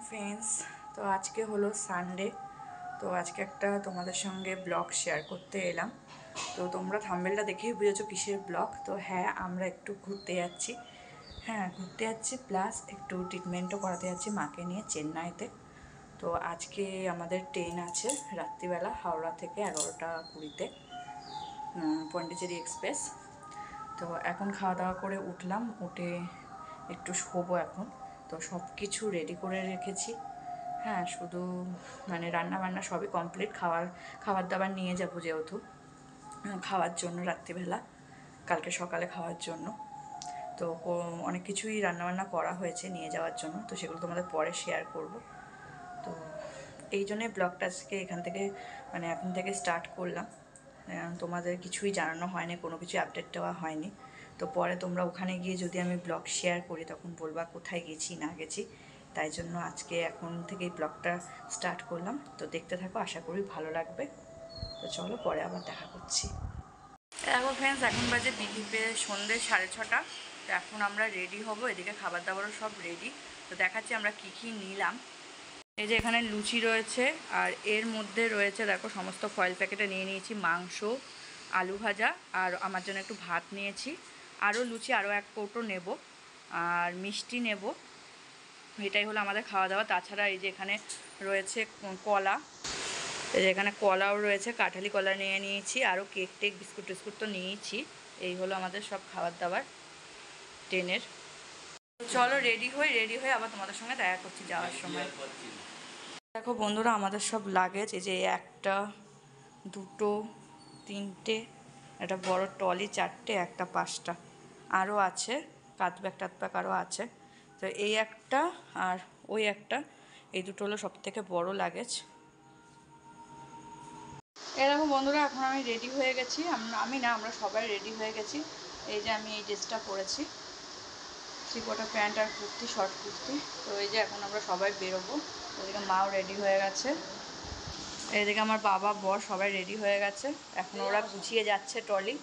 Friends, তো আজকে হলো সানডে। তো আজকে একটা তোমাদের সঙ্গে ব্লগ শেয়ার করতে এলাম। তো তোমরা থাম্বনেলটা দেখেই বুঝেছো কিসের ব্লগ। তো হ্যাঁ, আমরা একটু ঘুরতে যাচ্ছি। হ্যাঁ, ঘুরতে যাচ্ছি প্লাস একটু ট্রিটমেন্টও করাতে যাচ্ছি মাকে নিয়ে চেন্নাইতে। তো আজকে আমাদের ট্রেন আছে রাত্রিবেলা হাওড়া থেকে 11:20-তে, পন্ডিচেরি এক্সপ্রেস। তো এখন খাওয়া দাওয়া করে উঠলাম, উঠে একটু শোবো এখন। তো সব কিছু রেডি করে রেখেছি। হ্যাঁ, শুধু মানে রান্না বান্না সবই কমপ্লিট। খাবার দাবার নিয়ে যাবো যেহেতু খাওয়ার জন্য রাত্রিবেলা, কালকে সকালে খাওয়ার জন্য। তো অনেক কিছুই রান্নাবান্না করা হয়েছে নিয়ে যাওয়ার জন্য, তো সেগুলো তোমাদের পরে শেয়ার করব। তো এই জন্যই ব্লগটা আজকে এখান থেকে মানে এখন থেকে স্টার্ট করলাম। তোমাদের কিছুই জানানো হয়নি, কোনো কিছু আপডেট দেওয়া হয়নি। তো পরে তোমরা ওখানে গিয়ে যদি আমি ব্লগ শেয়ার করি তখন বলবা কোথায় গেছি না গেছি। তাই জন্য আজকে এখন থেকেই ব্লগটা স্টার্ট করলাম। তো দেখতে থাকো, আশা করি ভালো লাগবে। তো চলো পরে আবার দেখা করছি। দেখো ফ্রেন্ডস, এখন বাজে বিকেলে সন্ধ্যে 6:30। তো এখন আমরা রেডি হব, এদিকে খাবার দাবারও সব রেডি। তো দেখাচ্ছি আমরা কী কী নিলাম। এই যে এখানে লুচি রয়েছে, আর এর মধ্যে রয়েছে দেখো সমস্ত ফয়েল প্যাকেটে নিয়ে নিয়েছি মাংস, আলু ভাজা, আর আমার জন্য একটু ভাত নিয়েছি। আরও লুচি আরও 1 কৌটো নেব, আর মিষ্টি নেব। এটাই হলো আমাদের খাওয়া দাওয়া। তাছাড়া এই যে এখানে রয়েছে কলা, এই যে এখানে কলাও রয়েছে, কাঁঠালি কলা নিয়ে নিয়েছি, আরও কেক টেক বিস্কুট টিস্কুট তো নিয়েছি। এই হলো আমাদের সব খাবার দাবার ট্রেনের। চলো রেডি হয়ে আবার তোমাদের সঙ্গে দেখা করছি যাওয়ার সময়। দেখো বন্ধুরা, আমাদের সব লাগেজ, এই যে 1টা 2টো 3টে, একটা বড় ট্রলি 4টে, একটা 5টা, আরও আছে কাঁধব্যাগ টাতব্যাগ আরও আছে। তো এই একটা আর ওই একটা, এই দুটো হলো সবথেকে বড় লাগেজ। দেখো বন্ধুরা, এখন আমি রেডি হয়ে গেছি। আমরা সবাই রেডি হয়ে গেছি। এই যে আমি এই ড্রেসটা পরেছি, 3/4 প্যান্ট আর কুর্তি, শর্ট কুর্তি। তো এই যে এখন আমরা সবাই বেরোবো। ওইদিকে মাও রেডি হয়ে গেছে, এইদিকে আমার বাবা বর সবাই রেডি হয়ে গেছে। এখন ওরা গুছিয়ে যাচ্ছে ট্রলি।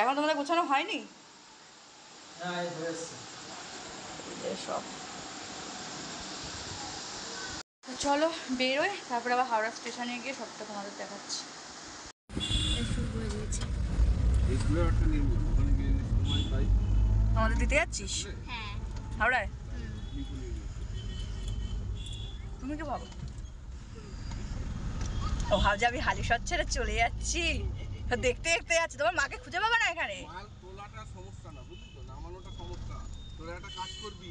এখন তোমাদের গুছানো হয়নি? সব চলো বেরোয়, তারপরে আবার হাওড়া স্টেশনে গিয়ে সবটা তোমাদের দেখাচ্ছি। আমাদের দিতে যাচ্ছিস হাওড়ায়? তুমি কি ভাবো? ও ভাব যে আমি হালিশহর ছেড়ে চলে যাচ্ছি, দেখতে দেখতে যাচ্ছি। তোমার মাকে খুঁজে পাবে না এখানে। সমস্যা না, বুঝলি তো, নামানোটা সমস্যা। তোরা একটা কাজ করবি,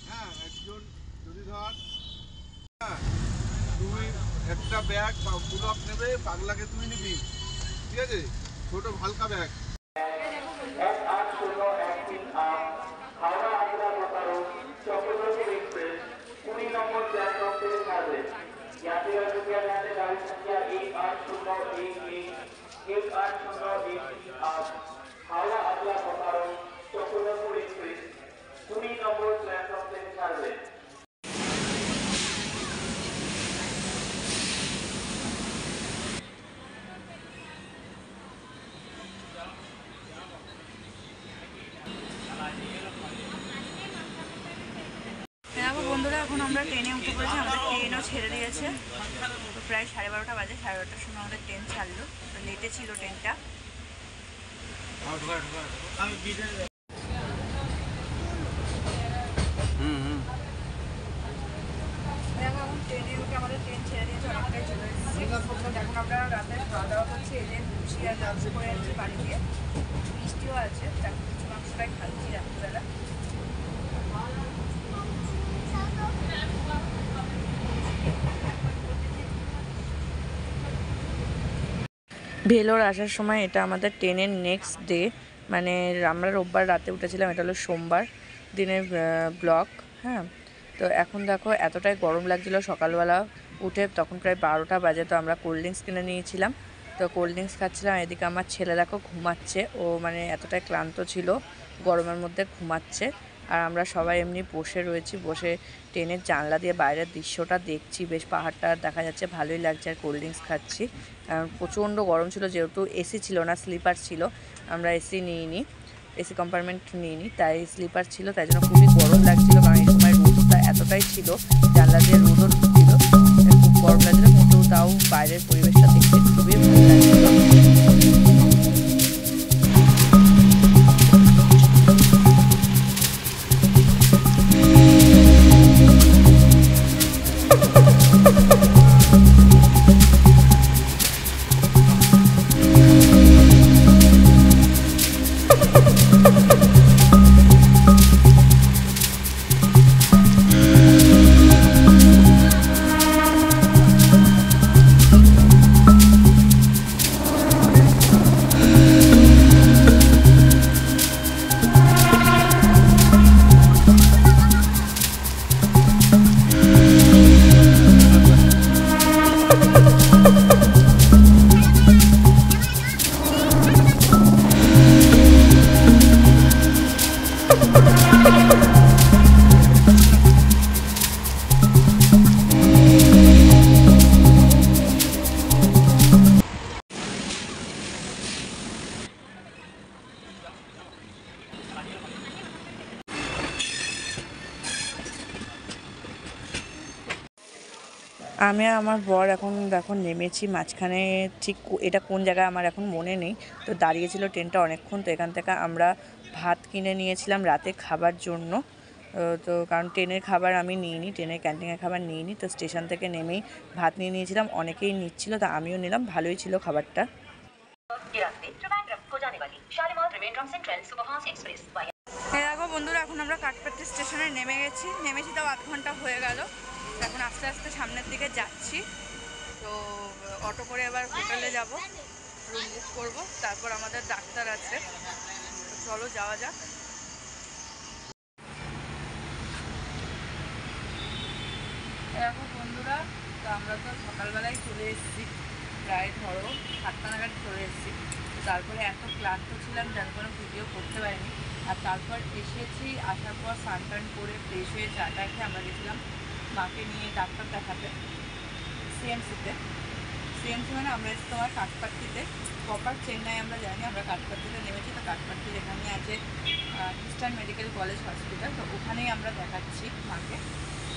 হ্যাঁ, একজন যদি ধর, হ্যাঁ, তুই একটা ব্যাগ বা পুলক নেবে, পাগলাকে তুই নিবি, ঠিক আছে, ছোট হালকা ব্যাগ। দেখো বন্ধুরা, এখন আমরা ট্রেনে উঠে পড়েছি। আমাদের ট্রেনও ছেড়ে দিয়েছে। তো প্রায় 12:30 বাজে, 12:30টার সময় আমাদের ট্রেন ছাড়লো। তো লেটে ছিল ট্রেনটা। দেখো এখন ট্রেনে উঠে আমাদের ট্রেন ছেড়ে দিয়েছে, অনেকটাই চলে এসেছি। এখন আমরা রাতে খাওয়া দাওয়া করছি। এই যে লুচি আর মাংস করে আনছি বাড়ি দিয়ে, মিষ্টিও আছে। এখন কিছু মাংসটাই খাচ্ছি রাত্রিবেলা। ভেলোর আসার সময় এটা আমাদের ট্রেনের নেক্সট ডে, মানে আমরা রোববার রাতে উঠেছিলাম, এটা হলো সোমবার দিনের ব্লগ। হ্যাঁ, তো এখন দেখো এতটাই গরম লাগছিলো সকালবেলা উঠে, তখন প্রায় 12টা বাজে। তো আমরা কোল্ড ড্রিঙ্কস কিনে নিয়েছিলাম, তো কোল্ড ড্রিঙ্কস খাচ্ছিলাম। এদিকে আমার ছেলে দেখো ঘুমাচ্ছে, ও মানে এতটাই ক্লান্ত ছিল গরমের মধ্যে ঘুমাচ্ছে। আর আমরা সবাই এমনি বসে রয়েছি, বসে ট্রেনের জানলা দিয়ে বাইরের দৃশ্যটা দেখছি। বেশ পাহাড়টা দেখা যাচ্ছে, ভালোই লাগছে। আর কোল্ড ড্রিঙ্কস খাচ্ছি, কারণ প্রচণ্ড গরম ছিল, যেহেতু এসি ছিল না, স্লিপার ছিল। আমরা এসি নিইনি, এসি কম্পার্টমেন্ট নিইনি, তাই স্লিপার ছিল, তাই জন্য খুবই গরম লাগছিল। কারণ এই সময় রোদটা এতটাই ছিল, জানলা দিয়ে রোদও ঢুকছিল, খুব গরম লাগছিল, কিন্তু তাও বাইরের পরিবেশটা দেখতে খুবই ভালো লাগছিল। আমি আর আমার বর এখন দেখো নেমেছি মাঝখানে, ঠিক এটা কোন জায়গায় আমার এখন মনে নেই। তো দাঁড়িয়েছিল ট্রেনটা অনেকক্ষণ, তো এখান থেকে আমরা ভাত কিনে নিয়েছিলাম রাতে খাবার জন্য। তো কারণ ট্রেনের খাবার আমি নিইনি, ট্রেনের ক্যান্টিনের খাবার নিইনি, তো স্টেশন থেকে নেমেই ভাত নিয়ে নিয়েছিলাম। অনেকেই নিচ্ছিল, তো আমিও নিলাম, ভালোই ছিল খাবারটা। দেখো বন্ধুরা, এখন আমরা কাঠপাট্টি স্টেশনে নেমেছি তাও আধ ঘন্টা হয়ে গেল। এখন আস্তে আস্তে সামনের দিকে যাচ্ছি। তো অটো করে এবার হোটেলে যাব, রুম বুক করবো, তারপর আমাদের ডাক্তার আছে। তো চলো যাওয়া যাক। দেখো বন্ধুরা, তো আমরা তো সকালবেলায় চলে এসেছি, প্রায় ধরো 7টা নাগাদ চলে এসেছি। তারপরে এত ক্লান্ত ছিলাম যার কোনো ভিডিও করতে পারিনি। আর তারপর এসেছি, আসার পর স্নান টান করে ফ্রেশ হয়ে চাটা খেয়ে আমরা গেছিলাম মাকে নিয়ে ডাক্তার দেখাতে সিএমসিতে। সিএমসি মানে আমরা এসেছি তোমার কাঠপাট্টিতে, প্রপার চেন্নাই আমরা জানি, আমরা কাঠপাট্টিতে নেমেছি। তো কাঠপাট্টির এখানে আছে ইস্টার্ন মেডিকেল কলেজ হসপিটাল, তো ওখানেই আমরা দেখাচ্ছি মাকে।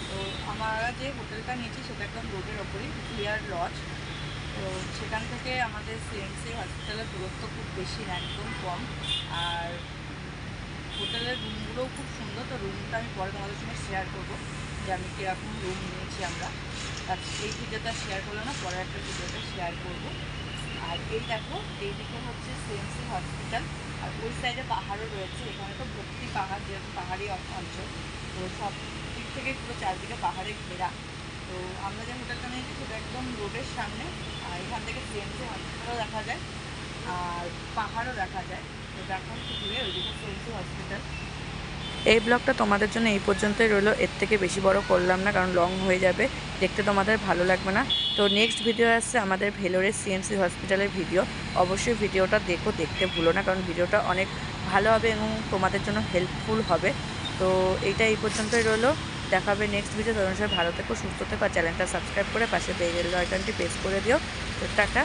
তো আমরা যে হোটেলটা নিয়েছি সেটা একদম রোডের ওপরেই, ক্লিয়ার লজ। তো সেখান থেকে আমাদের সিএমসি হসপিটালের দূরত্ব খুব বেশি না, একদম কম। আর হোটেলের রুমগুলোও খুব সুন্দর। তো রুমটা আমি পরে তোমাদের সঙ্গে শেয়ার করবো যে আমি কীরকম রুম নিয়েছি আমরা। আর এই ভিডিওটা শেয়ার করলো না, পরে একটা ভিডিওটা শেয়ার করবো। আর এই দেখো, এইদিকে হচ্ছে সিএমসি হসপিটাল, আর ওই সাইডে পাহাড়ও রয়েছে। এখানে তো ভর্তি পাহাড়, যেহেতু পাহাড়ি অঞ্চল, তো সব দিক থেকে পুরো চারদিকে পাহাড়ে ঘেরা। তো আমরা যে হোটেলটা নিয়েছি সেটা একদম রোডের সামনে, আর এখান থেকে সিএমসি হসপিটালও দেখা যায় আর পাহাড়ও দেখা যায়। তো দেখো একটু ঘুরে, ওইদিকে সিএমসি হসপিটাল। এই ব্লগটা তোমাদের জন্য এই পর্যন্তই রইলো, এর থেকে বেশি বড় করলাম না, কারণ লং হয়ে যাবে, দেখতে তোমাদের ভালো লাগবে না। তো নেক্সট ভিডিও আসছে আমাদের ভেলোরের সিএমসি হসপিটালের ভিডিও। অবশ্যই ভিডিওটা দেখতে ভুলো না, কারণ ভিডিওটা অনেক ভালো হবে এবং তোমাদের জন্য হেল্পফুল হবে। তো এইটা এই পর্যন্তই রইলো, দেখা হবে নেক্সট ভিডিও। তখন সবাই ভালো থেকো, সুস্থ থেকো, আর চ্যানেলটা সাবস্ক্রাইব করে পাশে বেল আইকনটি প্রেস করে দিও। তো টাটা।